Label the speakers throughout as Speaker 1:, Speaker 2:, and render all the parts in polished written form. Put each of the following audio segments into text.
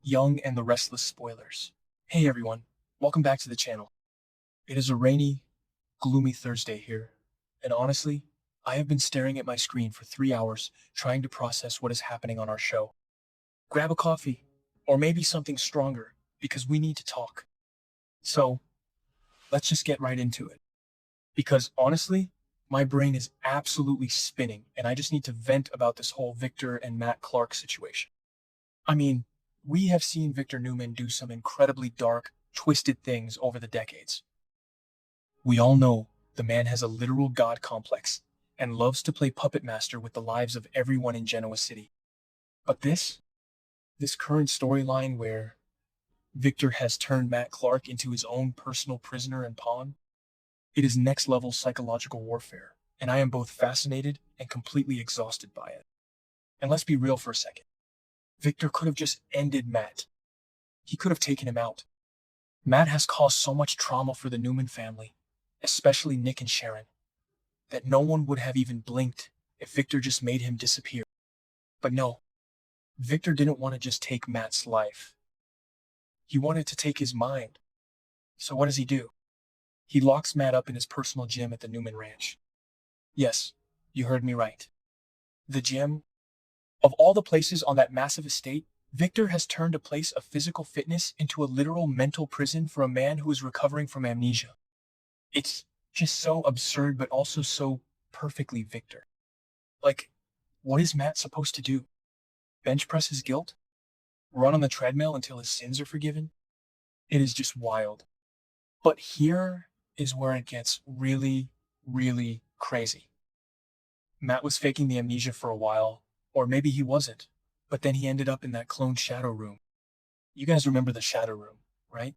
Speaker 1: Young and the Restless Spoilers. Hey everyone, welcome back to the channel. It is a rainy, gloomy Thursday here, and honestly, I have been staring at my screen for 3 hours trying to process what is happening on our show. Grab a coffee, or maybe something stronger, because we need to talk. So, let's just get right into it. Because honestly, my brain is absolutely spinning, and I just need to vent about this whole Victor and Matt Clark situation. I mean, we have seen Victor Newman do some incredibly dark, twisted things over the decades. We all know the man has a literal god complex and loves to play puppet master with the lives of everyone in Genoa City. But this current storyline where Victor has turned Matt Clark into his own personal prisoner and pawn, it is next level psychological warfare, and I am both fascinated and completely exhausted by it. And let's be real for a second. Victor could have just ended Matt. He could have taken him out. Matt has caused so much trauma for the Newman family, especially Nick and Sharon, that no one would have even blinked if Victor just made him disappear. But no, Victor didn't want to just take Matt's life. He wanted to take his mind. So what does he do? He locks Matt up in his personal gym at the Newman Ranch. Yes, you heard me right. The gym. Of all the places on that massive estate, Victor has turned a place of physical fitness into a literal mental prison for a man who is recovering from amnesia. It's just so absurd, but also so perfectly Victor. Like, what is Matt supposed to do? Bench press his guilt? Run on the treadmill until his sins are forgiven? It is just wild. But here is where it gets really, really crazy. Matt was faking the amnesia for a while, or maybe he wasn't, but then he ended up in that cloned shadow room. You guys remember the shadow room, right?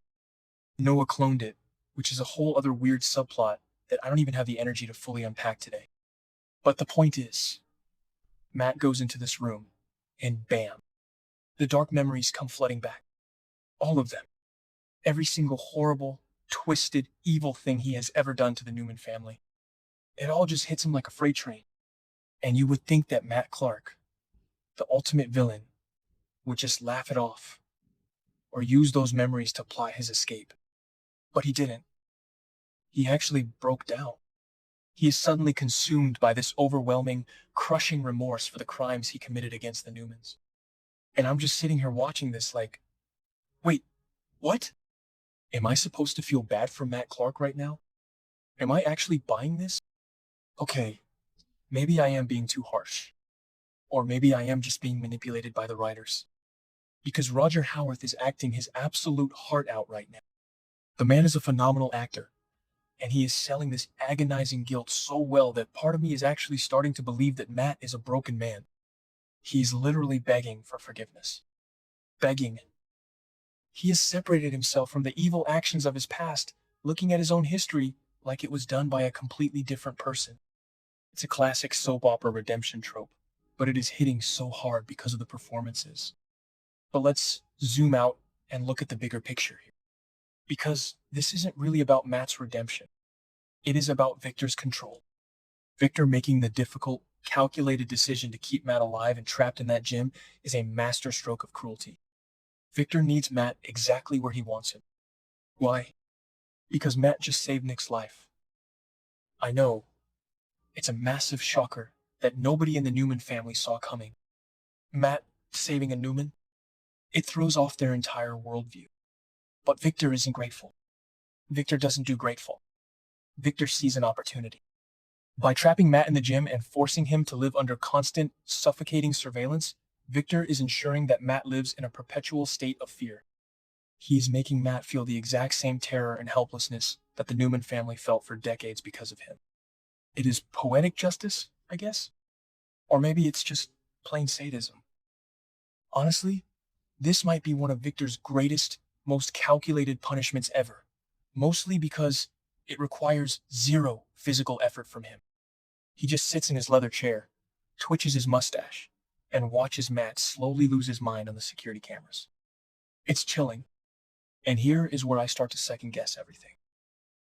Speaker 1: Noah cloned it, which is a whole other weird subplot that I don't even have the energy to fully unpack today. But the point is, Matt goes into this room, and bam, the dark memories come flooding back. All of them. Every single horrible, twisted, evil thing he has ever done to the Newman family. It all just hits him like a freight train. And you would think that Matt Clark, the ultimate villain, would just laugh it off or use those memories to plot his escape. But he didn't. He actually broke down. He is suddenly consumed by this overwhelming, crushing remorse for the crimes he committed against the Newmans. And I'm just sitting here watching this like, wait, what? Am I supposed to feel bad for Matt Clark right now? Am I actually buying this? Okay, maybe I am being too harsh. Or maybe I am just being manipulated by the writers. Because Roger Howarth is acting his absolute heart out right now. The man is a phenomenal actor, and he is selling this agonizing guilt so well that part of me is actually starting to believe that Matt is a broken man. He's literally begging for forgiveness. Begging. He has separated himself from the evil actions of his past, looking at his own history like it was done by a completely different person. It's a classic soap opera redemption trope, but it is hitting so hard because of the performances. But let's zoom out and look at the bigger picture here. Because this isn't really about Matt's redemption. It is about Victor's control. Victor making the difficult, calculated decision to keep Matt alive and trapped in that gym is a masterstroke of cruelty. Victor needs Matt exactly where he wants him. Why? Because Matt just saved Nick's life. I know. It's a massive shocker that nobody in the Newman family saw coming. Matt saving a Newman? It throws off their entire worldview. But Victor isn't grateful. Victor doesn't do grateful. Victor sees an opportunity. By trapping Matt in the gym and forcing him to live under constant, suffocating surveillance, Victor is ensuring that Matt lives in a perpetual state of fear. He is making Matt feel the exact same terror and helplessness that the Newman family felt for decades because of him. It is poetic justice, I guess? Or maybe it's just plain sadism. Honestly, this might be one of Victor's greatest, most calculated punishments ever, mostly because it requires zero physical effort from him. He just sits in his leather chair, twitches his mustache, and watches Matt slowly lose his mind on the security cameras. It's chilling. And here is where I start to second guess everything.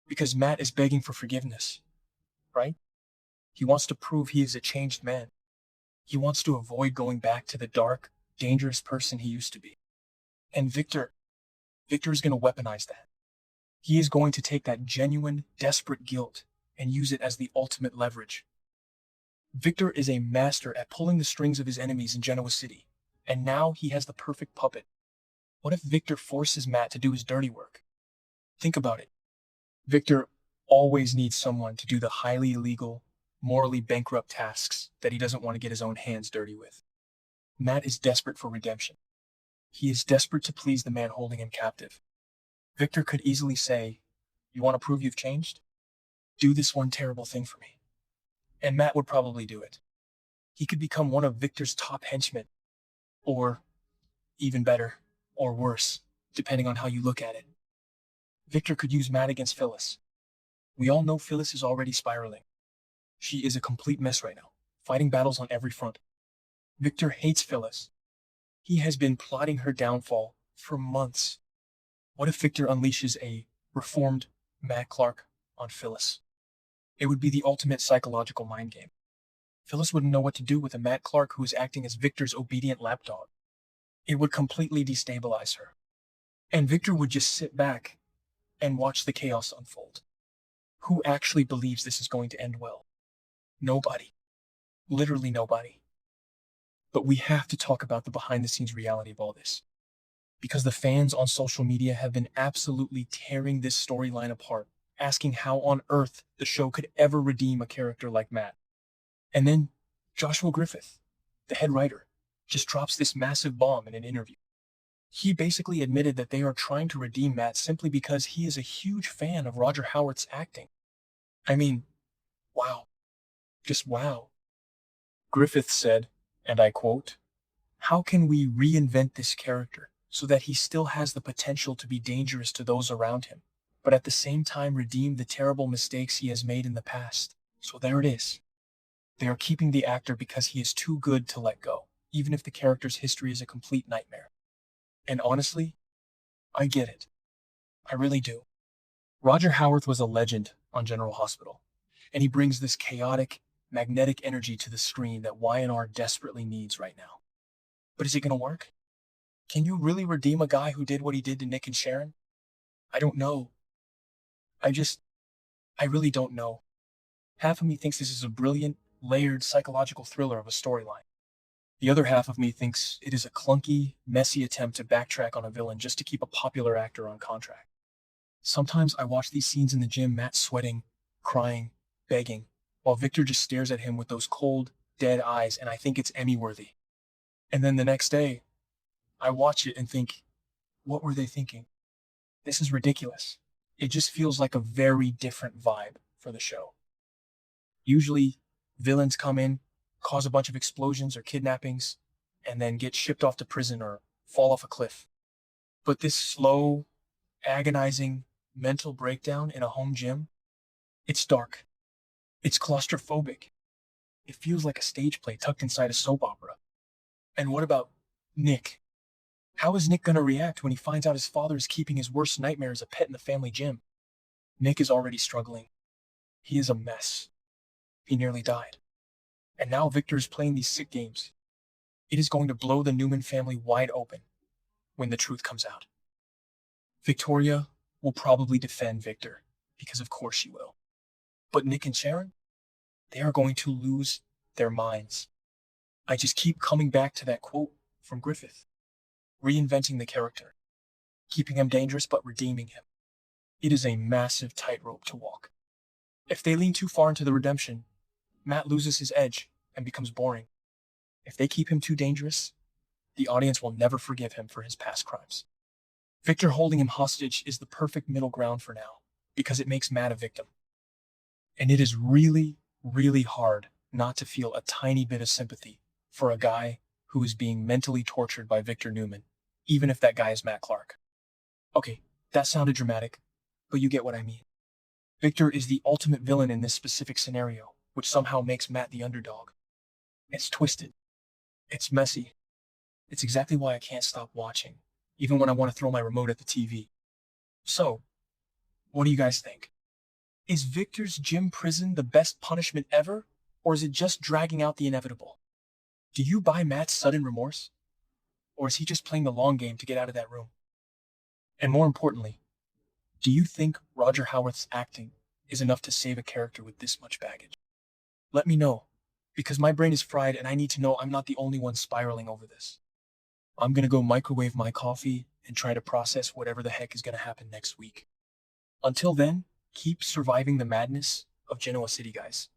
Speaker 1: Because Matt is begging for forgiveness, right? He wants to prove he is a changed man. He wants to avoid going back to the dark, dangerous person he used to be. And Victor is going to weaponize that. He is going to take that genuine, desperate guilt and use it as the ultimate leverage. Victor is a master at pulling the strings of his enemies in Genoa City, and now he has the perfect puppet. What if Victor forces Matt to do his dirty work? Think about it. Victor always needs someone to do the highly illegal, morally bankrupt tasks that he doesn't want to get his own hands dirty with. Matt is desperate for redemption. He is desperate to please the man holding him captive. Victor could easily say, "You want to prove you've changed? Do this one terrible thing for me." And Matt would probably do it. He could become one of Victor's top henchmen. Or, even better, or worse, depending on how you look at it. Victor could use Matt against Phyllis. We all know Phyllis is already spiraling. She is a complete mess right now, fighting battles on every front. Victor hates Phyllis. He has been plotting her downfall for months. What if Victor unleashes a reformed Matt Clark on Phyllis? It would be the ultimate psychological mind game. Phyllis wouldn't know what to do with a Matt Clark who is acting as Victor's obedient lapdog. It would completely destabilize her. And Victor would just sit back and watch the chaos unfold. Who actually believes this is going to end well? Nobody. Literally nobody. But we have to talk about the behind-the-scenes reality of all this. Because the fans on social media have been absolutely tearing this storyline apart, asking how on earth the show could ever redeem a character like Matt. And then Joshua Griffith, the head writer, just drops this massive bomb in an interview. He basically admitted that they are trying to redeem Matt simply because he is a huge fan of Roger Howarth's acting. I mean, wow. Just wow. Griffith said, and I quote, "How can we reinvent this character so that he still has the potential to be dangerous to those around him, but at the same time redeem the terrible mistakes he has made in the past?" So there it is. They are keeping the actor because he is too good to let go, even if the character's history is a complete nightmare. And honestly, I get it. I really do. Roger Howarth was a legend on General Hospital, and he brings this chaotic, magnetic energy to the screen that Y&R desperately needs right now. But is it going to work? Can you really redeem a guy who did what he did to Nick and Sharon? I don't know. I really don't know. Half of me thinks this is a brilliant, layered psychological thriller of a storyline. The other half of me thinks it is a clunky, messy attempt to backtrack on a villain just to keep a popular actor on contract. Sometimes I watch these scenes in the gym, Matt sweating, crying, begging, while Victor just stares at him with those cold, dead eyes, and I think it's Emmy-worthy. And then the next day, I watch it and think, what were they thinking? This is ridiculous. It just feels like a very different vibe for the show. Usually, villains come in, cause a bunch of explosions or kidnappings, and then get shipped off to prison or fall off a cliff. But this slow, agonizing mental breakdown in a home gym, it's dark. It's claustrophobic. It feels like a stage play tucked inside a soap opera. And what about Nick? How is Nick going to react when he finds out his father is keeping his worst nightmare as a pet in the family gym? Nick is already struggling. He is a mess. He nearly died. And now Victor is playing these sick games. It is going to blow the Newman family wide open when the truth comes out. Victoria will probably defend Victor, because of course she will. But Nick and Sharon, they are going to lose their minds. I just keep coming back to that quote from Griffith. Reinventing the character. Keeping him dangerous but redeeming him. It is a massive tightrope to walk. If they lean too far into the redemption, Matt loses his edge and becomes boring. If they keep him too dangerous, the audience will never forgive him for his past crimes. Victor holding him hostage is the perfect middle ground for now, because it makes Matt a victim. And it is really, really hard not to feel a tiny bit of sympathy for a guy who is being mentally tortured by Victor Newman, even if that guy is Matt Clark. Okay, that sounded dramatic, but you get what I mean. Victor is the ultimate villain in this specific scenario, which somehow makes Matt the underdog. It's twisted. It's messy. It's exactly why I can't stop watching, even when I want to throw my remote at the TV. So, what do you guys think? Is Victor's gym prison the best punishment ever, or is it just dragging out the inevitable? Do you buy Matt's sudden remorse? Or is he just playing the long game to get out of that room? And more importantly, do you think Roger Howarth's acting is enough to save a character with this much baggage? Let me know, because my brain is fried and I need to know I'm not the only one spiraling over this. I'm gonna go microwave my coffee and try to process whatever the heck is gonna happen next week. Until then, keep surviving the madness of Genoa City, guys.